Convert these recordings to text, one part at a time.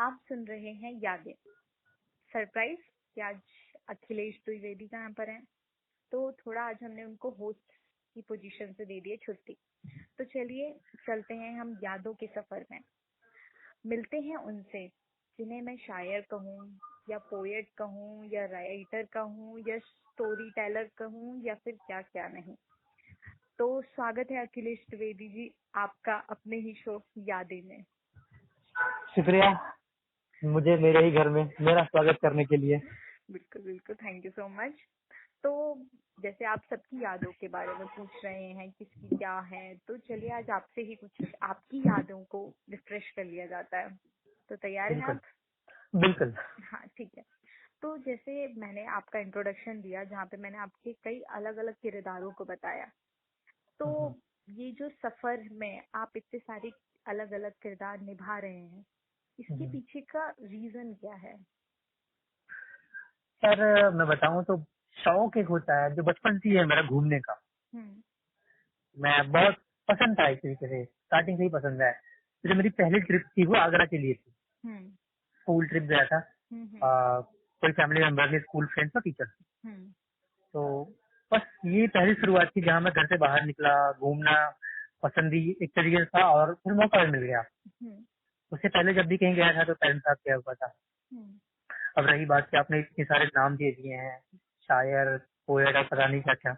आप सुन रहे हैं यादें। सरप्राइज कि आज अखिलेश द्विवेदी का यहाँ पर है, तो थोड़ा आज हमने उनको होस्ट की पोजीशन से दे दी है छुट्टी। तो चलिए चलते हैं हम यादों के सफर में, मिलते हैं उनसे जिन्हें मैं शायर कहूँ या पोएट कहूँ या राइटर कहूँ या स्टोरी टेलर कहूँ या फिर क्या क्या नहीं। तो स्वागत है अखिलेश द्विवेदी जी आपका अपने ही शो यादें में। शुक्रिया मुझे मेरे ही घर में मेरा स्वागत करने के लिए। बिल्कुल बिल्कुल, थैंक यू सो मच। तो जैसे आप सबकी यादों के बारे में पूछ रहे हैं किसकी क्या है, तो चलिए आज आपसे ही कुछ आपकी यादों को रिफ्रेश कर लिया जाता है। तो तैयार हैं आप? बिल्कुल। हाँ ठीक है। तो जैसे मैंने आपका इंट्रोडक्शन दिया जहाँ पे मैंने आपके कई अलग अलग किरदारों को बताया, तो ये जो सफर में आप इतने सारे अलग अलग किरदार निभा रहे हैं, इसके पीछे का रीजन क्या है? सर मैं बताऊं तो शौक एक होता है जो बचपन से ही है मेरा, घूमने का। मैं बहुत पसंद था, एक तरीके से स्टार्टिंग से ही पसंद है। तो जो मेरी पहली ट्रिप थी वो आगरा के लिए थी। स्कूल ट्रिप गया था। कोई फैमिली मेंबर ने, स्कूल फ्रेंड्स और टीचर। तो बस ये पहली शुरुआत थी जहाँ मैं घर से बाहर निकला, घूमना पसंद ही एक तरीके से था और फिर मौका भी मिल गया। उससे पहले जब भी कहीं गया था तो पेरेंट्स साथ किया हुआ था। अब रही बात कि आपने इतने सारे नाम दे दिए हैं, शायर, पोएट और पता नहीं क्या क्या,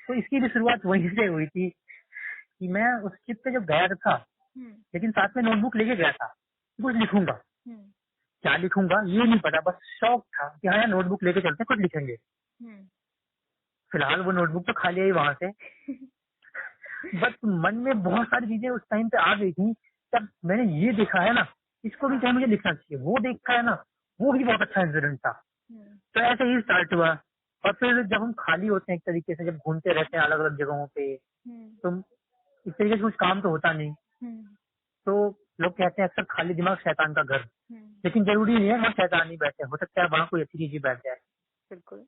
तो इसकी भी शुरुआत वहीं से हुई थी कि मैं उस ट्रिप पे जब गया था, लेकिन साथ में नोटबुक लेके गया था, कुछ लिखूंगा। क्या लिखूंगा ये नहीं पता, बस शौक था कि हाँ यार नोटबुक लेके चलते कुछ लिखेंगे। फिलहाल वो नोटबुक तो खाली आई वहां से। बस मन में बहुत सारी चीजें उस टाइम पे आ गई थी। तब मैंने ये देखा है ना, इसको भी क्या मुझे लिखना चाहिए, वो देखा है ना, वो ही बहुत अच्छा इंसिडेंट था। तो ऐसे ही स्टार्ट हुआ। और फिर जब हम खाली होते हैं एक तरीके से, जब घूमते रहते हैं अलग अलग जगहों पे, तो इस तरीके से कुछ काम तो होता नहीं। तो लोग कहते हैं अक्सर खाली दिमाग शैतान का घर, लेकिन जरूरी नहीं है वहाँ शैतान ही बैठे, हो सकता है वहाँ कोई अच्छी चीज बैठ जाए। बिल्कुल।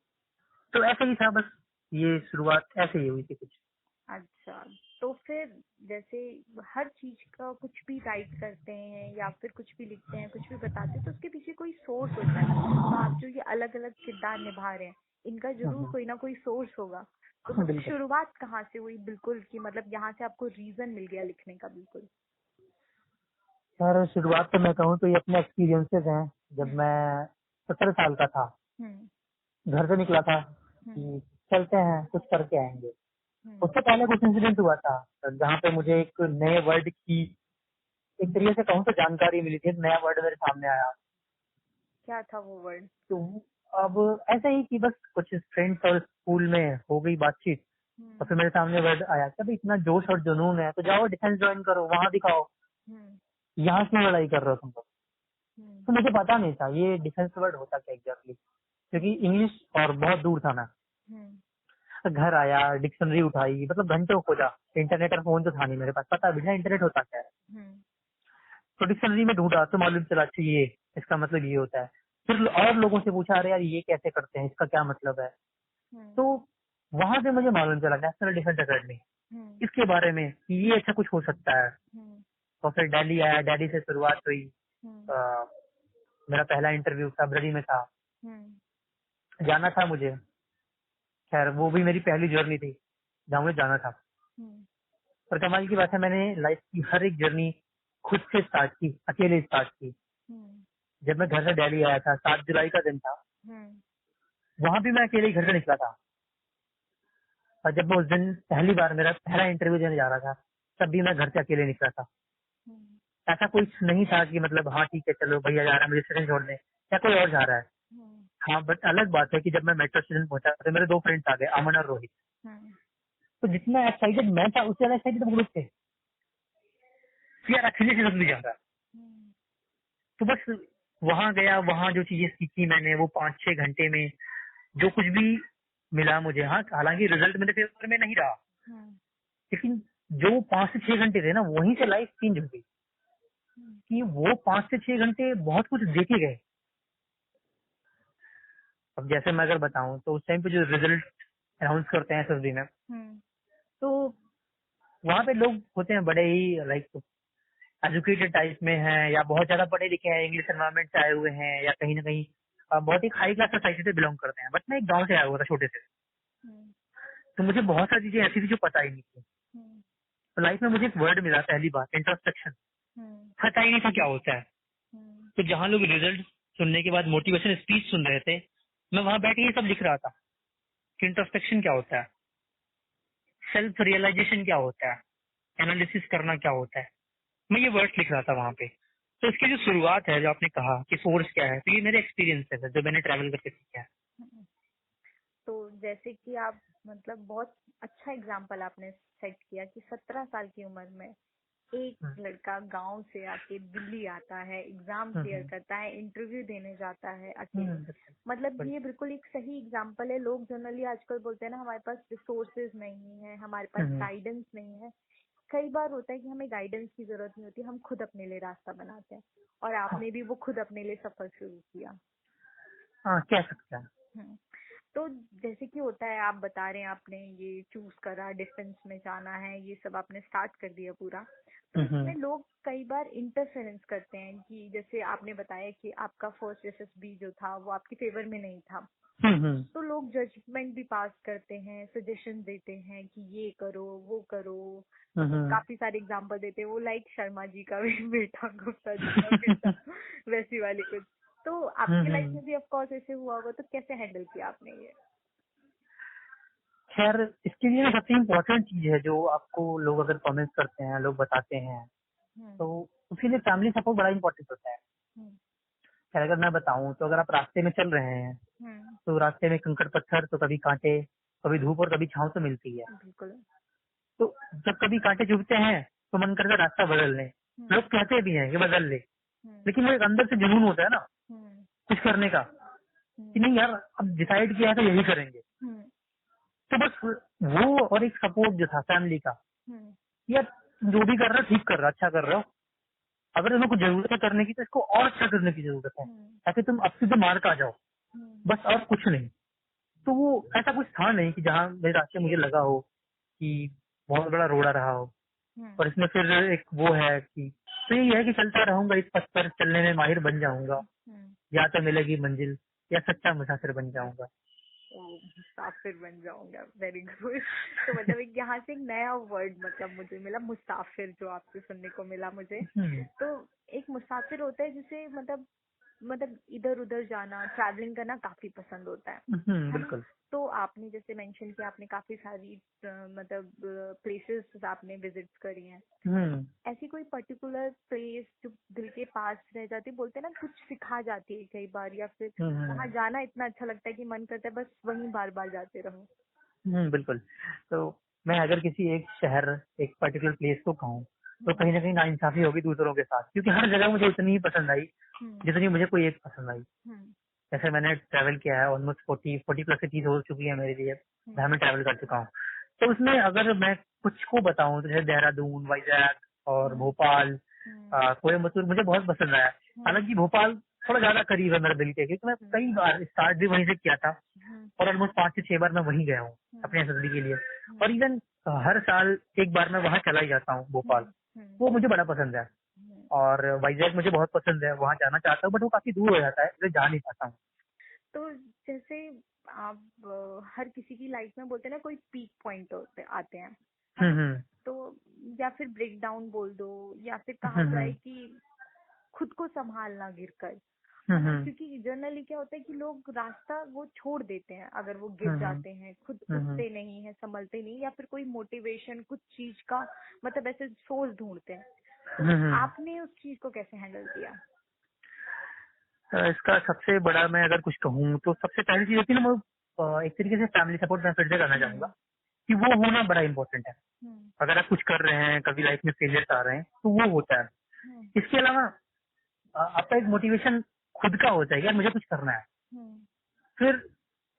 तो ऐसे ही था, बस ये शुरुआत ऐसे ही हुई थी कुछ। अच्छा, तो फिर जैसे हर चीज का कुछ भी राइट करते हैं या फिर कुछ भी लिखते हैं, कुछ भी बताते हैं, तो उसके पीछे कोई सोर्स होता है। तो आप जो ये अलग अलग किरदार निभा रहे हैं, इनका जरूर कोई ना कोई सोर्स होगा। तो शुरुआत कहाँ से हुई बिल्कुल कि मतलब यहाँ से आपको रीजन मिल गया लिखने का? बिल्कुल सर शुरुआत तो मैं कहूँ तो ये अपने एक्सपीरियंसेस हैं। जब मैं 17 साल का था, घर से निकला था कि चलते हैं कुछ करके आएंगे। उससे पहले कुछ इंसिडेंट हुआ था जहाँ पे मुझे एक नए वर्ड की, एक तरीके से कहूँ तो जानकारी मिली थी, नया वर्ड मेरे सामने आया। क्या था वो वर्ड? तो अब ऐसे ही कि बस कुछ फ्रेंड्स और स्कूल में हो गई बातचीत, तो फिर मेरे सामने वर्ड आया कि इतना जोश और जुनून है तो जाओ डिफेंस ज्वाइन करो, वहां दिखाओ, यहाँ क्यों लड़ाई कर रहे हो तुम लोग। तो मुझे पता नहीं था ये डिफेंस वर्ड होता क्या एग्जैक्टली, क्योंकि इंग्लिश और बहुत दूर था मैं। घर आया, डिक्शनरी उठाई, मतलब घंटों खोजा, इंटरनेट और फोन तो था नहीं मेरे पास, पता भी ना इंटरनेट होता क्या है। तो डिक्शनरी में ढूंढा तो मालूम चला अच्छा ये इसका मतलब ये होता है। फिर और लोगों से पूछा, अरे यार ये कैसे करते हैं, इसका क्या मतलब है। तो वहां से मुझे मालूम चला नेशनल डिफेंस अकेडमी इसके बारे में कि ये अच्छा कुछ हो सकता है। तो फिर दिल्ली आया, दिल्ली से शुरुआत हुई। मेरा पहला इंटरव्यू फरवरी में था, जाना था मुझे। खैर वो भी मेरी पहली जर्नी थी जहाँ मुझे जाना था। पर कमाल की बात है, मैंने लाइफ की हर एक जर्नी खुद से स्टार्ट की, अकेले स्टार्ट की। जब मैं घर से दिल्ली आया था, 7 जुलाई का दिन था, वहां भी मैं अकेले ही घर से निकला था। और जब मैं उस दिन पहली बार मेरा पहला इंटरव्यू देने जा रहा था, तब भी मैं घर से अकेले निकला था। ऐसा कुछ नहीं था कि मतलब हाँ ठीक है चलो भैया जा रहा है मुझे स्टेशन छोड़ने या कोई और जा रहा है। हाँ बट अलग बात है कि जब मैं मेट्रो स्टेशन पहुंचा तो मेरे 2 फ्रेंड्स आ गए, अमन और रोहित। तो जितना एक्साइटेड मैं था उससे ज्यादा एक्साइटेड वो लोग थे कि यार अखिलेश नहीं जा रहा। तो बस वहां गया, वहां जो चीजें सीखी मैंने वो 5-6 घंटे में जो कुछ भी मिला मुझे, हाँ हालांकि रिजल्ट मेरे फेवर में नहीं रहा, लेकिन जो 5 से 6 घंटे थे ना, वहीं से लाइफ चेंज हो गई कि वो 5 से 6 घंटे बहुत कुछ देखे गए। अब जैसे मैं अगर बताऊं तो उस टाइम पे जो रिजल्ट अनाउंस करते हैं एसएसबी में, तो वहां पे लोग होते हैं बड़े ही लाइक एजुकेटेड टाइप में हैं या बहुत ज्यादा पढ़े लिखे हैं, इंग्लिश एनवायरमेंट से आए हुए हैं, या कहीं ना कहीं बहुत ही हाई क्लास सोसाइटी से बिलोंग करते हैं। बट मैं एक गांव से आया हुआ था छोटे से, तो मुझे बहुत सारी चीजें ऐसी थी जो पता ही नहीं थी। तो लाइफ में मुझे एक वर्ड मिला पहली बार, इंट्रोस्पेक्शन। पता ही नहीं था क्या होता है। तो जहाँ लोग रिजल्ट सुनने के बाद मोटिवेशन स्पीच सुन रहे थे, मैं वहां बैठ के ये सब लिख रहा था कि इंट्रोस्पेक्शन क्या होता है, सेल्फ रियलाइजेशन क्या होता है, एनालिसिस करना क्या होता है। मैं ये वर्ड्स लिख रहा था वहां पे। तो इसकी जो शुरुआत है, जो आपने कहा कि सोर्स क्या है, तो ये मेरे एक्सपीरियंस है जो मैंने ट्रैवल करके सीखा है। तो जैसे कि आप मतलब बहुत अच्छा एग्जाम्पल आपने सेट किया कि 17 साल की उम्र में एक लड़का गांव से आके दिल्ली आता है, एग्जाम क्लियर करता है, इंटरव्यू देने जाता है अकेले। मतलब ये बिल्कुल एक सही एग्जाम्पल है। लोग जनरली आजकल बोलते हैं ना, हमारे पास रिसोर्सेज नहीं है, हमारे पास गाइडेंस नहीं है। कई बार होता है कि हमें गाइडेंस की जरूरत नहीं होती, हम खुद अपने लिए रास्ता बनाते हैं। और आपने भी वो खुद अपने लिए सफर शुरू किया। हाँ, कह सकते हैं। तो जैसे कि होता है, आप बता रहे हैं आपने ये चूज करा, डिफेंस में जाना है, ये सब आपने स्टार्ट कर दिया पूरा। तो इसमें लोग कई बार इंटरफेरेंस करते हैं कि जैसे आपने बताया कि आपका फर्स्ट एसएसबी जो था वो आपके फेवर में नहीं था। तो लोग जजमेंट भी पास करते हैं, सजेशन देते हैं कि ये करो वो करो, काफी सारे एग्जांपल देते हैं। वो लाइक शर्मा जी का भी बेटा, गुप्ता जी का बेटा, वैसी वाली कुछ। तो आपकी लाइफ में भी ऑफ कोर्स ऐसे हुआ होगा, तो कैसे हैंडल किया आपने ये? खैर, इसके लिए सबसे इम्पोर्टेंट चीज है जो आपको लोग अगर कमेंट्स करते हैं, लोग बताते हैं, तो उसके लिए फैमिली सपोर्ट बड़ा इम्पोर्टेंट होता है। खैर, अगर मैं बताऊं तो अगर आप रास्ते में चल रहे हैं तो रास्ते में कंकड़ पत्थर, तो कभी कांटे, कभी धूप और कभी छांव तो मिलती है। बिल्कुल। तो जब कभी कांटे चुभते हैं तो मन करता है रास्ता बदल ले। लोग कहते भी हैं कि बदल ले, लेकिन वो एक अंदर से जुनून होता है ना कुछ करने का, कि नहीं यार अब डिसाइड किया है तो यही करेंगे। तो बस वो और एक सपोर्ट जो था फैमिली का, यार जो भी कर रहा है ठीक कर रहा, अच्छा कर रहा हो, अगर तुम्हें कुछ जरूरत है करने की तो इसको और अच्छा करने की जरूरत है, ताकि तुम अब से मार्क आ जाओ, बस और कुछ नहीं। तो वो ऐसा कुछ था नहीं कि जहाँ मेरे रास्ते मुझे लगा हो कि बहुत बड़ा रोड़ा रहा हो, और इसमें फिर एक वो है कि तो यही है कि चलता रहूंगा इस पथ पर, चलने में माहिर बन जाऊंगा, या तो मिलेगी मंजिल या सच्चा मुसाफिर बन जाऊंगा। मुसाफिर बन जाऊंगा, वेरी गुड। तो मतलब एक यहाँ से एक नया वर्ड मतलब मुझे मिला, मुसाफिर, जो आपसे सुनने को मिला मुझे। तो एक मुसाफिर होता है जिसे मतलब इधर उधर जाना, ट्रैवलिंग करना काफी पसंद होता है। बिल्कुल। तो आपने जैसे मेंशन किया, आपने काफी सारी मतलब प्लेसेस आपने विजिट करी हैं। ऐसी कोई पर्टिकुलर प्लेस जो दिल के पास रह जाती, बोलते हैं ना कुछ सिखा जाती है कई बार, या फिर वहाँ जाना इतना अच्छा लगता है कि मन करता है बस वहीं बार बार जाते रहो? बिल्कुल। तो मैं अगर किसी एक शहर, एक पर्टिकुलर प्लेस को कहूँ तो कहीं ना कहीं नाइंसाफी होगी दूसरों के साथ, क्योंकि हर जगह मुझे उतनी ही पसंद आई जितनी मुझे कोई एक पसंद आई। जैसे मैंने ट्रैवल किया है, ऑलमोस्ट 40 प्लस सिटीज हो चुकी है मेरे लिए, जहाँ मैं ट्रैवल कर चुका हूँ। तो उसमें अगर मैं कुछ को बताऊं तो जैसे देहरादून, वाइजैक और भोपाल, कोयम्बतूर मुझे बहुत पसंद आया। हालांकि भोपाल थोड़ा ज्यादा करीब है मेरे दिल के, क्योंकि मैं कई बार स्टार्ट भी वहीं से किया था और ऑलमोस्ट 5 से 6 बार मैं वहीं गया हूँ अपने एसएसबी के लिए। और इवन हर साल एक बार मैं वहाँ चला ही जाता हूँ भोपाल, वो मुझे बड़ा पसंद है। और वाइजैक मुझे बहुत पसंद है, वहाँ जाना चाहता हूँ, बट वो काफी दूर हो जाता है, इसलिए जा नहीं पाता हूँ। तो जैसे आप हर किसी की लाइफ में बोलते हैं ना, कोई पीक पॉइंट आते हैं, तो या फिर ब्रेक डाउन बोल दो, या फिर कहा जाए कि खुद को संभालना गिरकर, क्योंकि जनरली क्या होता है कि लोग रास्ता वो छोड़ देते हैं अगर वो गिर जाते हैं, खुद उठते नहीं है, संभलते नहीं, या फिर कोई मोटिवेशन कुछ चीज का मतलब ऐसे सोर्स ढूंढते हैं। आपने उस चीज को कैसे हैंडल किया? इसका सबसे बड़ा मैं अगर कुछ कहूँ तो सबसे पहली चीज होती है ना, वो एक तरीके से फैमिली सपोर्ट मैं फिर से करना चाहूंगा कि वो होना बड़ा इम्पोर्टेंट है। अगर आप कुछ कर रहे हैं, कभी लाइफ में फेलियर आ रहे हैं, तो वो होता है। इसके अलावा आपका एक मोटिवेशन खुद का होता है कि यार मुझे कुछ करना है। फिर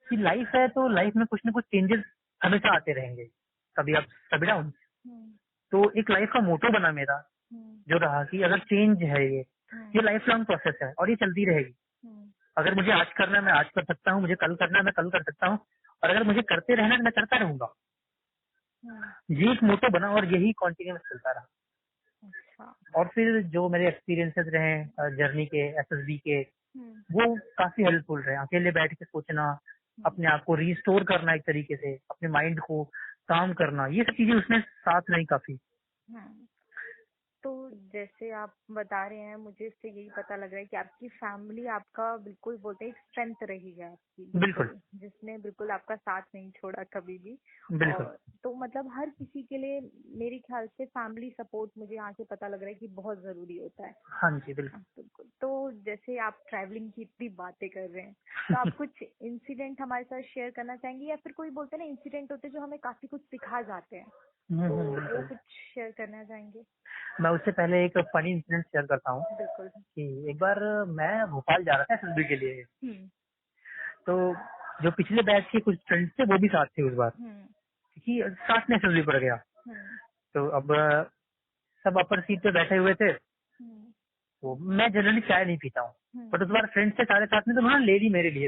कि लाइफ है तो लाइफ में कुछ ना कुछ चेंजेस हमेशा आते रहेंगे, कभी अप कभी डाउन। तो एक लाइफ का मोटो बना मेरा जो रहा कि अगर चेंज है ये लाइफ लॉन्ग प्रोसेस है और ये चलती रहेगी। अगर मुझे आज करना है मैं आज कर सकता हूँ, मुझे कल करना है मैं कल कर सकता हूँ, और अगर मुझे करते रहना है मैं करता रहूंगा। ये एक मोटो बना और यही कॉन्टिन्यूस चलता रहा। अच्छा। और फिर जो मेरे एक्सपीरियंसेस रहे जर्नी के, एसएसबी के, वो काफी हेल्पफुल रहे। अकेले बैठ के सोचना, अपने आप को रिस्टोर करना, एक तरीके से अपने माइंड को काम करना, ये सब चीजें उसमें साथ रही काफी। तो जैसे आप बता रहे हैं, मुझे इससे यही पता लग रहा है कि आपकी फैमिली आपका बिल्कुल बोलते हैं स्ट्रेंथ रही है आपकी, बिल्कुल, जिसने बिल्कुल आपका साथ नहीं छोड़ा कभी भी। बिल्कुल। और तो मतलब हर किसी के लिए मेरे ख्याल से फैमिली सपोर्ट, मुझे यहाँ से पता लग रहा है कि बहुत जरूरी होता है। हाँ जी, बिल्कुल। बिल्कुल। तो जैसे आप ट्रैवलिंग की इतनी बातें कर रहे हैं, तो आप कुछ इंसिडेंट हमारे साथ शेयर करना चाहेंगे, या फिर कोई बोलते हैं ना इंसिडेंट होते हैं जो हमें काफी कुछ सिखा जाते हैं, तो वो कुछ शेयर करना चाहेंगे? मैं उससे पहले एक फनी इंसिडेंट शेयर करता हूँ। बिल्कुल। कि एक बार मैं भोपाल जा रहा था एसएसबी के लिए, तो जो पिछले बैच के कुछ फ्रेंड्स थे वो भी साथ थे उस बार, क्योंकि साथ में एसएसबी पड़ गया। तो अब सब अपर सीट पे बैठे हुए थे। तो मैं जनरली चाय नहीं पीता हूँ, बट उस बार फ्रेंड्स थे सारे साथ में, तो उन्होंने ले ली मेरे लिए।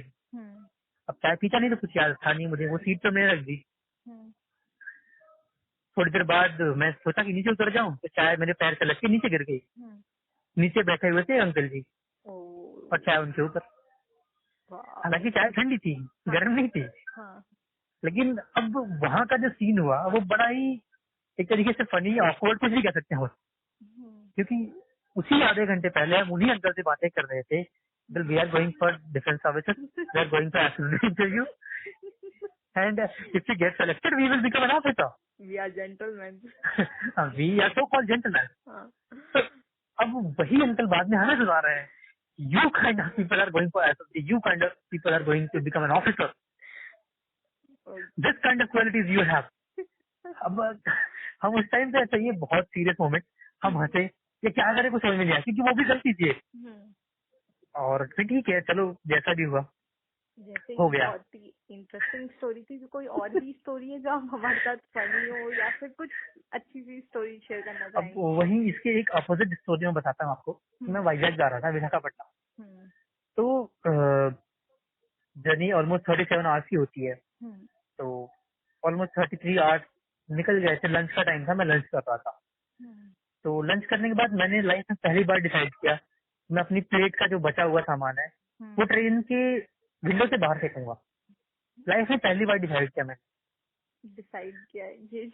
अब चाय पीता नहीं तो कुछ याद था नहीं मुझे, वो सीट तो मैंने रख दी। थोड़ी देर बाद मैं सोचा कि नीचे उतर जाऊं, तो चाय मेरे पैर से लग के नीचे गिर गई। नीचे बैठे हुए थे अंकल जी, और चाय उनके ऊपर। हालांकि चाय ठंडी थी, गर्म नहीं थी। लेकिन अब वहाँ का जो सीन हुआ वो बड़ा ही एक तरीके से फनी, ऑकवर्ड कुछ भी कह सकते हैं, क्योंकि उसी आधे घंटे पहले हम उन्हीं अंकल से बातें कर रहे थे, we are going for defence services, we are going for absolute interview, and if we get selected we will become an officer, we are gentleman, we are so called gentleman. अब वही uncle बाद में हमें सुना रहे हैं, you kind of people are going for, you kind of people are going to become an officer, this kind of qualities you have. अब हम उस टाइम पे, ऐसा ये बहुत सीरियस मोमेंट, हम हंसे, ये क्या करे कुछ समझ में नहीं आया, क्योंकि वो भी गलती थी। और फिर ठीक है, चलो जैसा भी हुआ जैसे हो गया। बहुत ही इंटरेस्टिंग स्टोरी थी। कोई और भी स्टोरी है जो आप हमारे साथ फनी हो, या फिर कुछ अच्छी सी स्टोरी शेयर करना चाहेंगे? अब वही इसके एक अपोजिट स्टोरी में बताता हूँ आपको। मैं वाइजैक जा रहा था, विशाखापट्टनम। तो जर्नी ऑलमोस्ट 37 आवर्स की होती है। तो ऑलमोस्ट 33 आवर्स निकल गए थे। लंच का टाइम था, मैं लंच कर रहा था। तो लंच करने के बाद मैंने लाइफ में पहली बार डिसाइड किया, मैं अपनी प्लेट का जो बचा हुआ सामान है वो ट्रेन के विंडो से बाहर फेंकूंगा। लाइफ में पहली बार डिसाइड किया मैंने। डिसाइड किया ये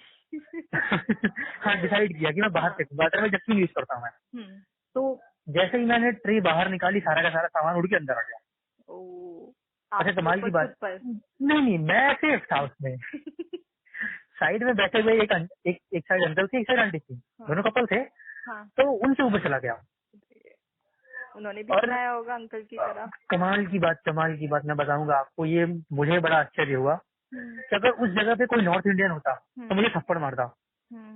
हाँ, डिसाइड किया कि मैं बाहर फेंकूंगा, अगर मैं डस्टबिन यूज करता हूँ मैं। तो जैसे ही मैंने ट्रे बाहर निकाली, सारा का सारा सामान उड़ के अंदर आ गया। अच्छा, कमाल की बात, नहीं, मैं सेफ था उसमें। साइड में बैठे हुए एक साइड अंकल थे, एक साइड आंटी थी, दोनों कपल थे। तो उनसे ऊपर चला गया। उन्होंने भी बनाया होगा अंकल की तरह। कमाल की बात मैं बताऊंगा आपको, ये मुझे बड़ा आश्चर्य हुआ कि अगर उस जगह पे कोई नॉर्थ इंडियन होता तो मुझे थप्पड़ मारता।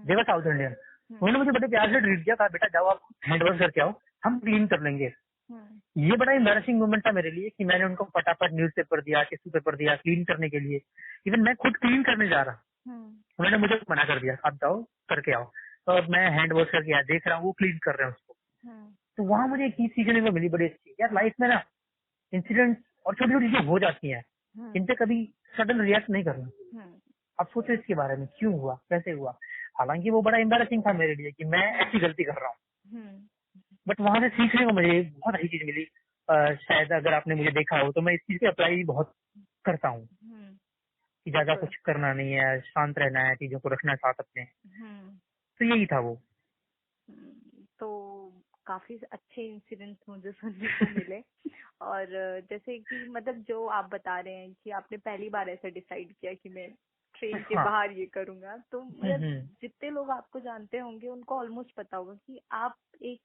देखा, साउथ इंडियन, उन्होंने मुझे बड़े प्यार से ट्रीट किया, कहा बेटा जाओ आप हैंड वॉश करके आओ, हम क्लीन कर लेंगे। ये बड़ा एम्बैरेसिंग मोमेंट था मेरे लिए कि मैंने उनको फटाफट न्यूज़पेपर दिया, टिश्यू पेपर दिया क्लीन करने के लिए। इवन मैं खुद क्लीन करने जा रहा, उन्होंने मुझे मना कर दिया, आप जाओ करके आओ। तो अब मैं हैंड वॉश करके आया, देख रहा हूँ वो क्लीन कर रहे हैं उसको। तो वहां मुझे एक चीज सीखने को मिली बड़ी अच्छी, यार लाइफ में ना इंसिडेंट और छोटी छोटी चीजें हो जाती हैं, इन पे कभी सडन रिएक्ट नहीं करना। अब सोचो इसके बारे में, क्यों हुआ, कैसे हुआ। हालांकि वो बड़ा एम्बैरेसिंग था मेरे लिए कि मैं ऐसी गलती कर रहा हूँ, बट वहां से सीखने को मुझे बहुत अच्छी चीज मिली। शायद अगर आपने मुझे देखा हो तो मैं इस चीज की अप्लाई बहुत करता हूँ कि ज्यादा कुछ करना नहीं है, शांत रहना है, चीजों को रखना साथ अपने। तो यही था वो। तो काफी अच्छे इंसिडेंट्स मुझे सुनने को मिले। और जैसे कि मतलब जो आप बता रहे हैं कि आपने पहली बार ऐसा डिसाइड किया कि मैं ट्रेन के बाहर ये करूंगा, तो मतलब जितने लोग आपको जानते होंगे उनको ऑलमोस्ट पता होगा कि आप एक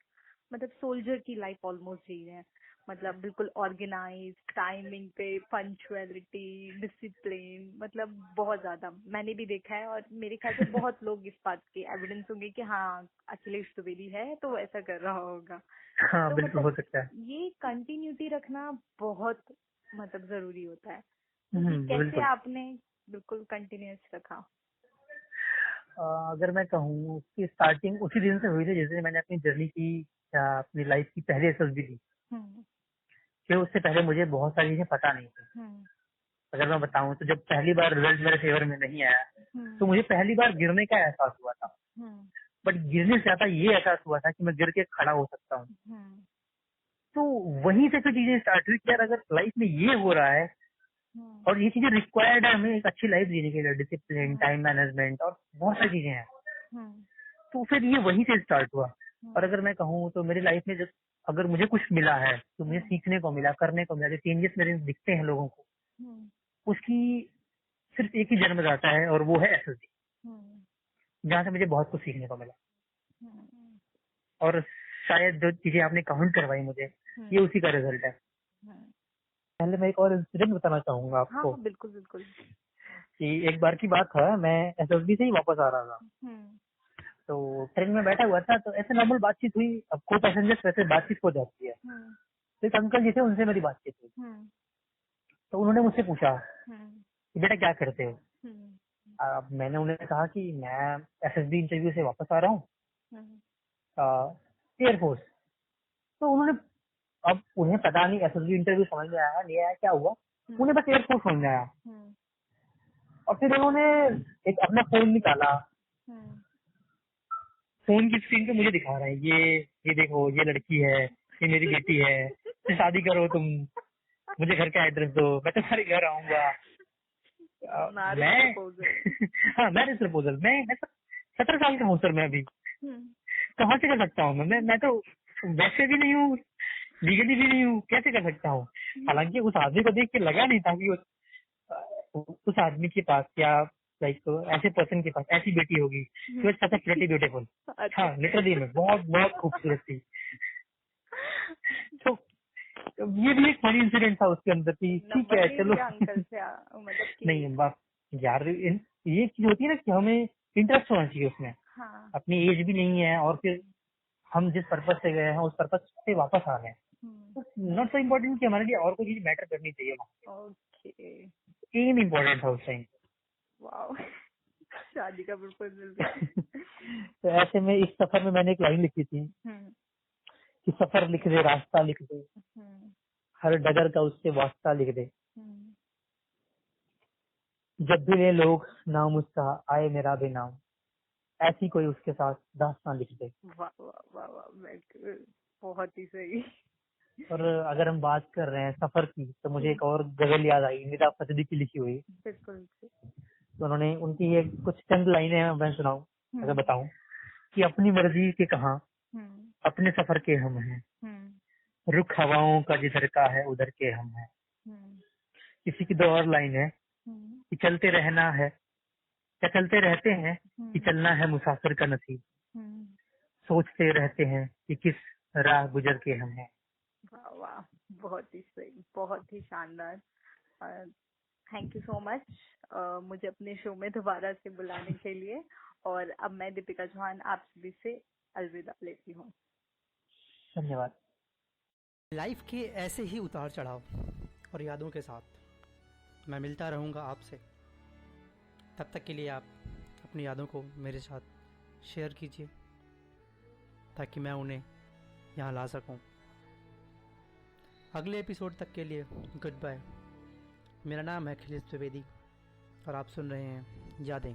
मतलब सोल्जर की लाइफ ऑलमोस्ट जी रहे हैं। मतलब बिल्कुल ऑर्गेनाइज, टाइमिंग पे, पंक्चुअलिटी, डिसिप्लिन, मतलब बहुत ज्यादा मैंने भी देखा है। और मेरे ख्याल से बहुत लोग इस बात के एविडेंस होंगे कि हाँ अखिलेश द्विवेदी है तो ऐसा कर रहा होगा। हाँ, तो बिल्कुल मतलब हो सकता है। ये कंटिन्यूटी रखना बहुत मतलब जरूरी होता है। तो कैसे आपने बिल्कुल कंटिन्यूस रखा? अगर मैं कहूँ कि स्टार्टिंग उसी दिन से हुई थी जैसे मैंने अपनी जर्नी की, अपनी लाइफ की पहली एसएसबी दी। कि उससे पहले मुझे बहुत सारी चीजें पता नहीं थी। अगर मैं बताऊं तो जब पहली बार रिजल्ट मेरे फेवर में नहीं आया तो मुझे पहली बार गिरने का एहसास हुआ था। बट गिरने से ज्यादा ये एहसास हुआ था कि मैं गिर के खड़ा हो सकता हूँ। तो वहीं से फिर चीजें स्टार्ट हुई कि यार अगर लाइफ में ये हो रहा है और ये चीजें रिक्वायर्ड है हमें एक अच्छी लाइफ जीने के लिए, डिसिप्लिन, टाइम मैनेजमेंट और बहुत सारी चीजें हैं, तो फिर ये वहीं से स्टार्ट हुआ। और अगर मैं कहूँ तो मेरी लाइफ में जब अगर मुझे कुछ मिला है तो मुझे सीखने को मिला, करने को मिला, जो चेंजेस मेरे दिखते हैं लोगों को, उसकी सिर्फ एक ही जन्म जाता है और वो है एसएसडी, जहाँ से मुझे बहुत कुछ सीखने को मिला। और शायद जो चीजें आपने काउंट करवाई मुझे, ये उसी का रिजल्ट है। पहले मैं एक और इंसिडेंट बताना चाहूंगा आपको। हाँ, बिल्कुल बिल्कुल। कि एक बार की बात है, मैं एसएसबी से ही वापस आ रहा था, तो ट्रेन में बैठा हुआ था, तो ऐसे नॉर्मल बातचीत हुई। अब को पैसेंजर्स वैसे बातचीत हो जाती है, तो एक अंकल जी थे, उनसे मेरी बातचीत हुई। तो उन्होंने मुझसे पूछा कि बेटा क्या करते हो। अब मैंने उन्हें कहा कि मैं एसएसबी इंटरव्यू से वापस आ रहा हूँ, एयरफोर्स। तो उन्होंने, अब उन्हें पता नहीं एसएसबी इंटरव्यू समझ में आया नहीं आया, क्या हुआ, उन्हें बस एयरफोर्स समझ में आया। और फिर उन्होंने एक अपना फोन निकाला, फोन की स्क्रीन पे मुझे दिखा रहा है, ये देखो, ये लड़की है, ये मेरी बेटी है, शादी करो तुम, मुझे घर का एड्रेस दो, मैं तुम्हारे घर आऊंगा। मैं हाँ, मैरिज प्रपोजल। मैं 17 साल का हूँ सर, मैं अभी कहाँ से कर सकता हूँ। मैं तो वैसे भी नहीं हूँ, लीगली भी नहीं हूँ, कैसे कर सकता हूँ। हालांकि उस आदमी को देख के लगा नहीं था कि उस आदमी के पास या लाइक ऐसे पर्सन के पास ऐसी बेटी होगी जो सच प्रिटी ब्यूटीफुल। हाँ, लिटरली में बहुत बहुत खूबसूरत थी। तो ये भी एक फनी इंसिडेंट था उसके अंदर की। ठीक है चलो, मतलब नहीं बस यार, ये चीज होती है ना कि हमें इंटरेस्ट होना चाहिए उसमें। हाँ। अपनी एज भी नहीं है और फिर हम जिस पर्पज से गए हैं उस पर्पज से वापस आ गए, नॉट सो इम्पोर्टेंट कि हमारे लिए और कोई चीज मैटर करनी चाहिए वहाँ। ओके, एम इम्पोर्टेंट था उस टाइम। वाओ, शादी का प्रपोजल। तो ऐसे में इस सफर में मैंने एक लाइन लिखी थी कि सफर लिख दे, रास्ता लिख दे, हर डगर का उससे वास्ता लिख दे, जब भी ले लोग नाम उसका आए मेरा भी नाम, ऐसी कोई उसके साथ दास्तां लिख दे। वाह वाह वाह वाह, बहुत ही सही। और अगर हम बात कर रहे हैं सफर की, तो मुझे एक और गजल याद आई, निदा फजली की लिखी हुई। बिल्कुल। तो उन्होंने, उनकी ये कुछ चंद लाइनें मैं सुनाऊं, अगर बताऊं कि अपनी मर्जी के कहां, अपने सफर के हम हैं, रुख हवाओं का जिधर का है उधर के हम हैं। इसी की दो और लाइन है कि चलते रहना है, क्या चलते रहते हैं कि चलना है मुसाफिर का नसीब, सोचते रहते हैं कि किस राह गुजर के हम हैं। वाह वाह, बहुत ही सही, बहुत ही शानदार। थैंक यू सो मच मुझे अपने शो में दोबारा से बुलाने के लिए। और अब मैं दीपिका चौहान आप सभी से अलविदा लेती हूँ। धन्यवाद। लाइफ के ऐसे ही उतार चढ़ाव और यादों के साथ मैं मिलता रहूँगा आपसे। तब तक के लिए आप अपनी यादों को मेरे साथ शेयर कीजिए ताकि मैं उन्हें यहाँ ला सकूँ। अगले एपिसोड तक के लिए गुड बाय। मेरा नाम है अखिलेश त्रिवेदी और आप सुन रहे हैं यादें।